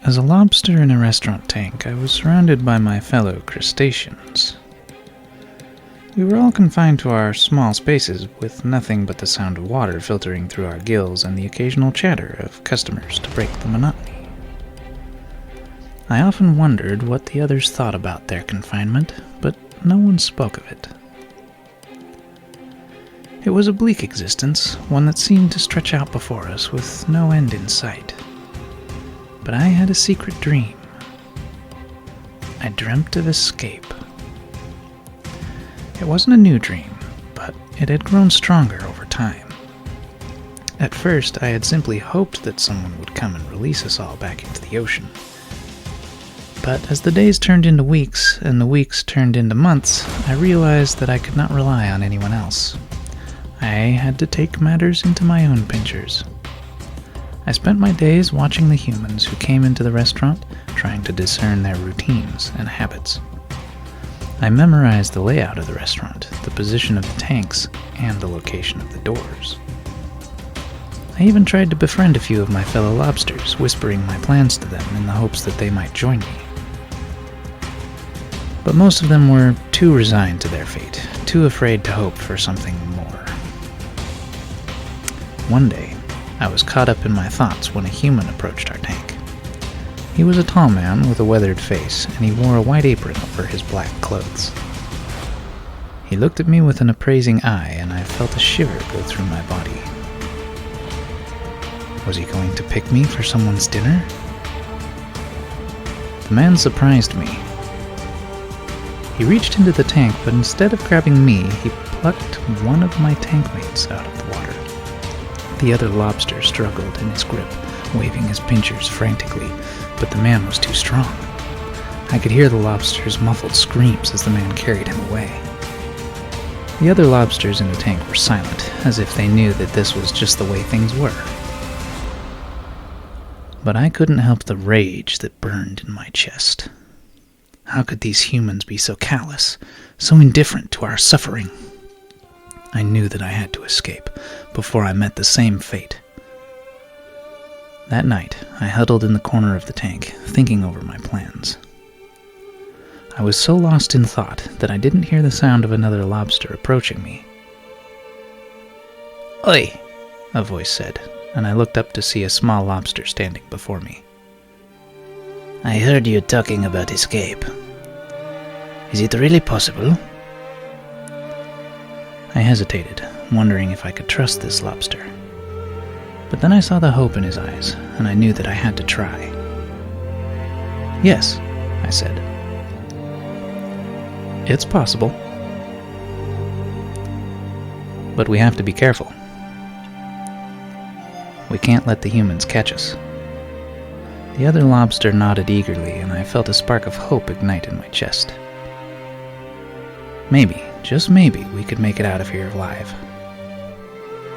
As a lobster in a restaurant tank, I was surrounded by my fellow crustaceans. We were all confined to our small spaces, with nothing but the sound of water filtering through our gills and the occasional chatter of customers to break the monotony. I often wondered what the others thought about their confinement, but no one spoke of it. It was a bleak existence, one that seemed to stretch out before us with no end in sight. But I had a secret dream. I dreamt of escape. It wasn't a new dream, but it had grown stronger over time. At first, I had simply hoped that someone would come and release us all back into the ocean. But as the days turned into weeks, and the weeks turned into months, I realized that I could not rely on anyone else. I had to take matters into my own pincers. I spent my days watching the humans who came into the restaurant, trying to discern their routines and habits. I memorized the layout of the restaurant, the position of the tanks, and the location of the doors. I even tried to befriend a few of my fellow lobsters, whispering my plans to them in the hopes that they might join me. But most of them were too resigned to their fate, too afraid to hope for something more. One day, I was caught up in my thoughts when a human approached our tank. He was a tall man with a weathered face, and he wore a white apron over his black clothes. He looked at me with an appraising eye, and I felt a shiver go through my body. Was he going to pick me for someone's dinner? The man surprised me. He reached into the tank, but instead of grabbing me, he plucked one of my tank mates out of the water. The other lobster struggled in his grip, waving his pincers frantically, but the man was too strong. I could hear the lobster's muffled screams as the man carried him away. The other lobsters in the tank were silent, as if they knew that this was just the way things were. But I couldn't help the rage that burned in my chest. How could these humans be so callous, so indifferent to our suffering? I knew that I had to escape before I met the same fate. That night, I huddled in the corner of the tank, thinking over my plans. I was so lost in thought that I didn't hear the sound of another lobster approaching me. "Oi!" a voice said, and I looked up to see a small lobster standing before me. "I heard you talking about escape. Is it really possible?" I hesitated, wondering if I could trust this lobster. But then I saw the hope in his eyes, and I knew that I had to try. "Yes," I said. "It's possible. But we have to be careful. We can't let the humans catch us." The other lobster nodded eagerly, and I felt a spark of hope ignite in my chest. Maybe, just maybe, we could make it out of here alive.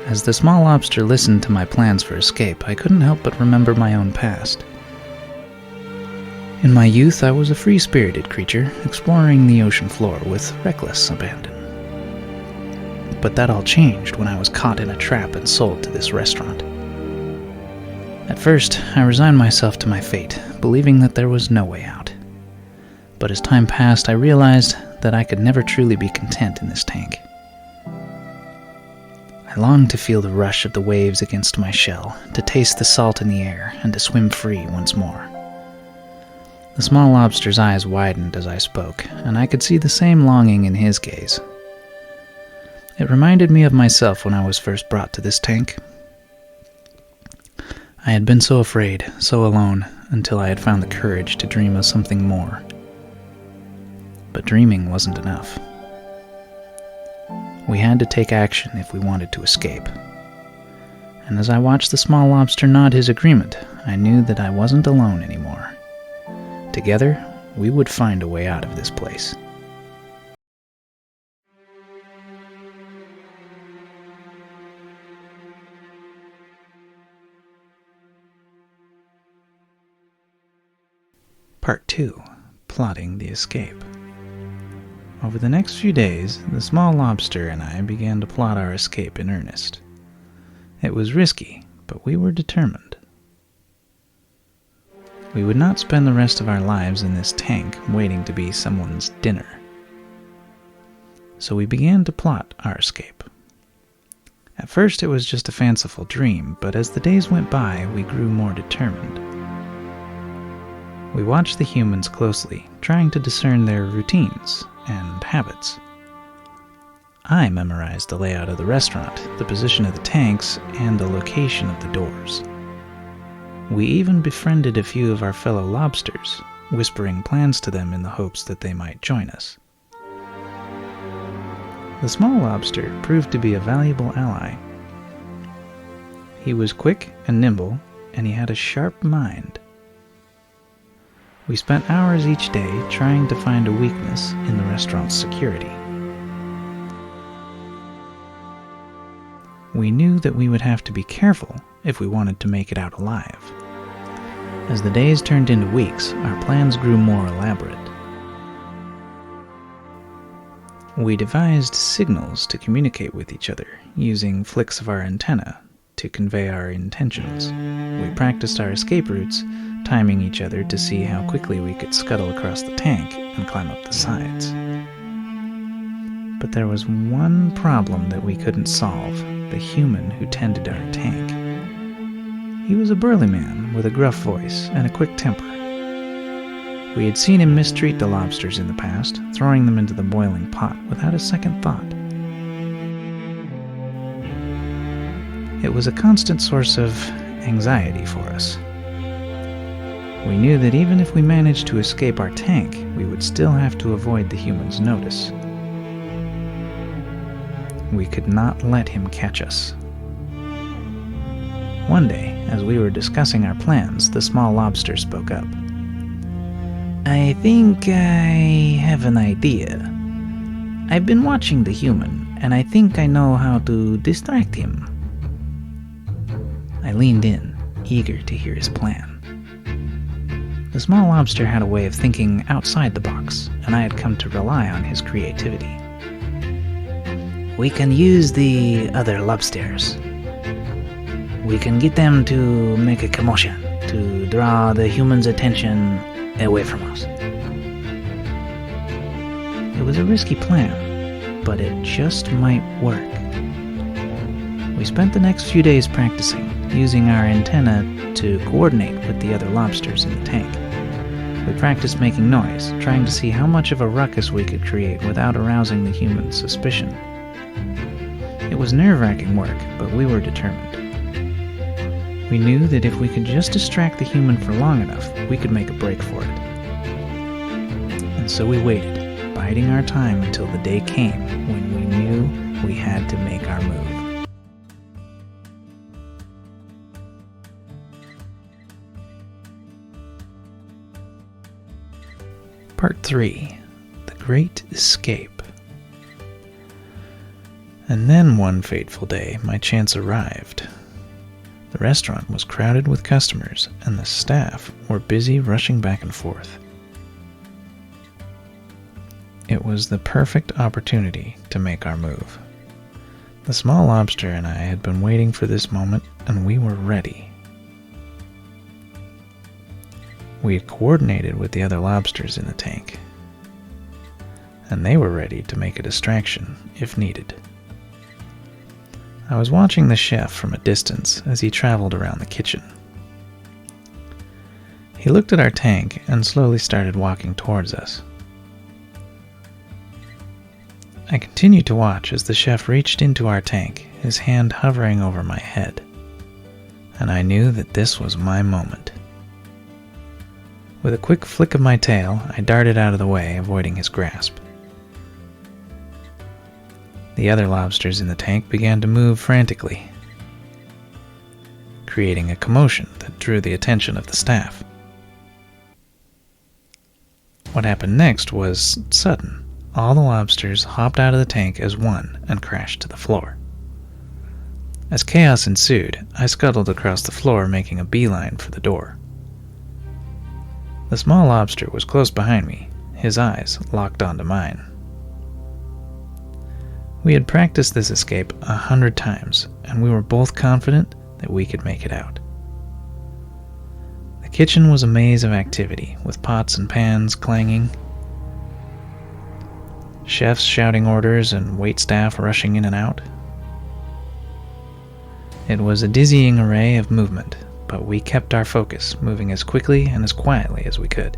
As the small lobster listened to my plans for escape, I couldn't help but remember my own past. In my youth, I was a free-spirited creature, exploring the ocean floor with reckless abandon. But that all changed when I was caught in a trap and sold to this restaurant. At first, I resigned myself to my fate, believing that there was no way out. But as time passed, I realized that I could never truly be content in this tank. I longed to feel the rush of the waves against my shell, to taste the salt in the air, and to swim free once more. The small lobster's eyes widened as I spoke, and I could see the same longing in his gaze. It reminded me of myself when I was first brought to this tank. I had been so afraid, so alone, until I had found the courage to dream of something more. But dreaming wasn't enough. We had to take action if we wanted to escape. And as I watched the small lobster nod his agreement, I knew that I wasn't alone anymore. Together, we would find a way out of this place. Part 2. Plotting the Escape. Over the next few days, the small lobster and I began to plot our escape in earnest. It was risky, but we were determined. We would not spend the rest of our lives in this tank waiting to be someone's dinner. So we began to plot our escape. At first it was just a fanciful dream, but as the days went by, we grew more determined. We watched the humans closely, trying to discern their routines and habits. I memorized the layout of the restaurant, the position of the tanks, and the location of the doors. We even befriended a few of our fellow lobsters, whispering plans to them in the hopes that they might join us. The small lobster proved to be a valuable ally. He was quick and nimble, and he had a sharp mind. We spent hours each day trying to find a weakness in the restaurant's security. We knew that we would have to be careful if we wanted to make it out alive. As the days turned into weeks, our plans grew more elaborate. We devised signals to communicate with each other, using flicks of our antenna to convey our intentions. We practiced our escape routes, timing each other to see how quickly we could scuttle across the tank and climb up the sides. But there was one problem that we couldn't solve: the human who tended our tank. He was a burly man with a gruff voice and a quick temper. We had seen him mistreat the lobsters in the past, throwing them into the boiling pot without a second thought. It was a constant source of anxiety for us. We knew that even if we managed to escape our tank, we would still have to avoid the human's notice. We could not let him catch us. One day, as we were discussing our plans, the small lobster spoke up. "I think I have an idea. I've been watching the human, and I think I know how to distract him." I leaned in, eager to hear his plan. The small lobster had a way of thinking outside the box, and I had come to rely on his creativity. "We can use the other lobsters. We can get them to make a commotion, to draw the human's attention away from us." It was a risky plan, but it just might work. We spent the next few days practicing, using our antenna to coordinate with the other lobsters in the tank. We practiced making noise, trying to see how much of a ruckus we could create without arousing the human's suspicion. It was nerve-wracking work, but we were determined. We knew that if we could just distract the human for long enough, we could make a break for it. And so we waited, biding our time until the day came when we knew we had to make our move. Part 3. The Great Escape. And then one fateful day, my chance arrived. The restaurant was crowded with customers, and the staff were busy rushing back and forth. It was the perfect opportunity to make our move. The small lobster and I had been waiting for this moment, and we were ready. We had coordinated with the other lobsters in the tank, and they were ready to make a distraction if needed. I was watching the chef from a distance as he traveled around the kitchen. He looked at our tank and slowly started walking towards us. I continued to watch as the chef reached into our tank, his hand hovering over my head, and I knew that this was my moment. With a quick flick of my tail, I darted out of the way, avoiding his grasp. The other lobsters in the tank began to move frantically, creating a commotion that drew the attention of the staff. What happened next was sudden. All the lobsters hopped out of the tank as one and crashed to the floor. As chaos ensued, I scuttled across the floor, making a beeline for the door. The small lobster was close behind me, his eyes locked onto mine. We had practiced this escape 100 times, and we were both confident that we could make it out. The kitchen was a maze of activity, with pots and pans clanging, chefs shouting orders, and waitstaff rushing in and out. It was a dizzying array of movement, but we kept our focus, moving as quickly and as quietly as we could.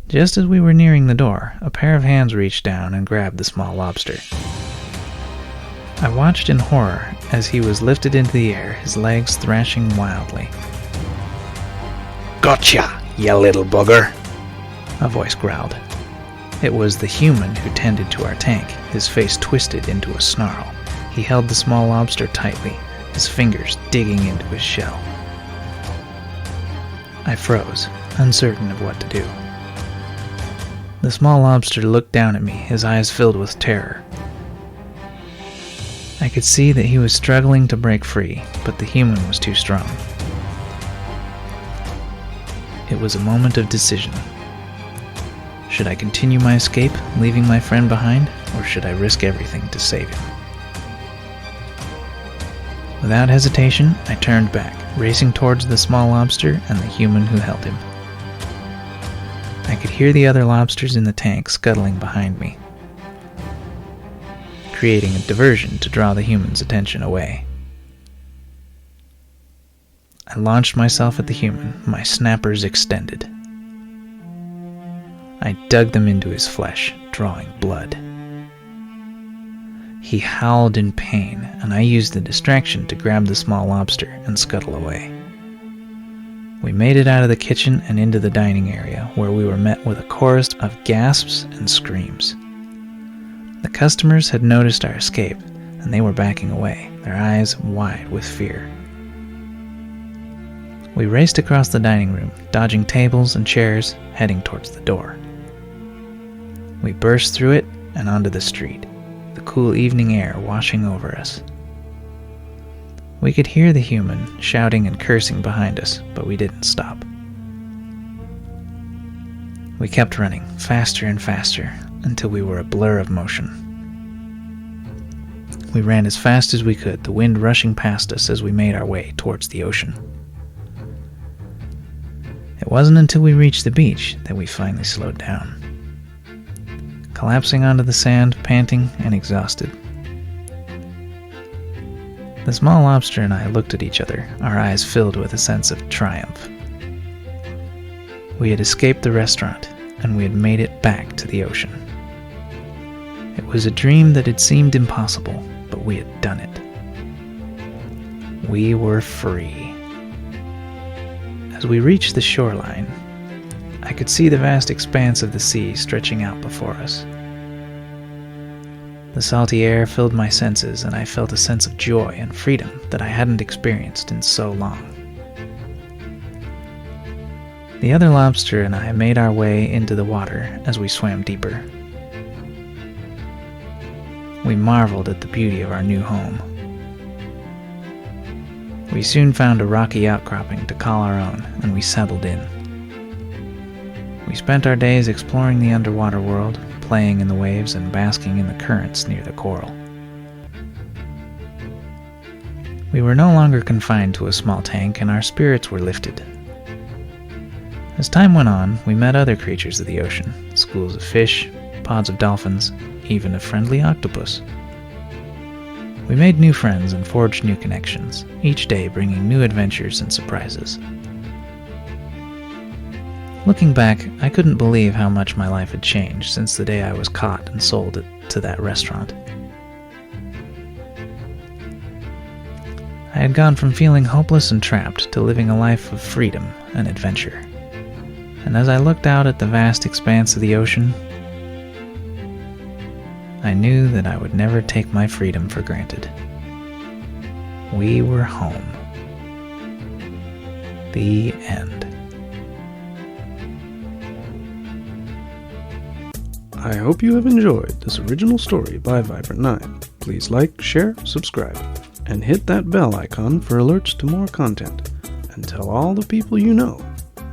Just as we were nearing the door, a pair of hands reached down and grabbed the small lobster. I watched in horror as he was lifted into the air, his legs thrashing wildly. "Gotcha, you little bugger," a voice growled. It was the human who tended to our tank, his face twisted into a snarl. He held the small lobster tightly, his fingers digging into his shell. I froze, uncertain of what to do. The small lobster looked down at me, his eyes filled with terror. I could see that he was struggling to break free, but the human was too strong. It was a moment of decision. Should I continue my escape, leaving my friend behind, or should I risk everything to save him? Without hesitation, I turned back, racing towards the small lobster and the human who held him. I could hear the other lobsters in the tank scuttling behind me, creating a diversion to draw the human's attention away. I launched myself at the human, my snappers extended. I dug them into his flesh, drawing blood. He howled in pain, and I used the distraction to grab the small lobster and scuttle away. We made it out of the kitchen and into the dining area, where we were met with a chorus of gasps and screams. The customers had noticed our escape, and they were backing away, their eyes wide with fear. We raced across the dining room, dodging tables and chairs, heading towards the door. We burst through it and onto the street, the cool evening air washing over us. We could hear the human shouting and cursing behind us, but we didn't stop. We kept running, faster and faster, until we were a blur of motion. We ran as fast as we could, the wind rushing past us as we made our way towards the ocean. It wasn't until we reached the beach that we finally slowed down, collapsing onto the sand, panting and exhausted. The small lobster and I looked at each other, our eyes filled with a sense of triumph. We had escaped the restaurant, and we had made it back to the ocean. It was a dream that had seemed impossible, but we had done it. We were free. As we reached the shoreline, I could see the vast expanse of the sea stretching out before us. The salty air filled my senses, and I felt a sense of joy and freedom that I hadn't experienced in so long. The other lobster and I made our way into the water as we swam deeper. We marveled at the beauty of our new home. We soon found a rocky outcropping to call our own, and we settled in. We spent our days exploring the underwater world, playing in the waves and basking in the currents near the coral. We were no longer confined to a small tank, and our spirits were lifted. As time went on, we met other creatures of the ocean, schools of fish, pods of dolphins, even a friendly octopus. We made new friends and forged new connections, each day bringing new adventures and surprises. Looking back, I couldn't believe how much my life had changed since the day I was caught and sold to that restaurant. I had gone from feeling hopeless and trapped to living a life of freedom and adventure. And as I looked out at the vast expanse of the ocean, I knew that I would never take my freedom for granted. We were home. The end. I hope you have enjoyed this original story by Vibrant 9. Please like, share, subscribe, and hit that bell icon for alerts to more content. And tell all the people you know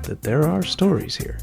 that there are stories here.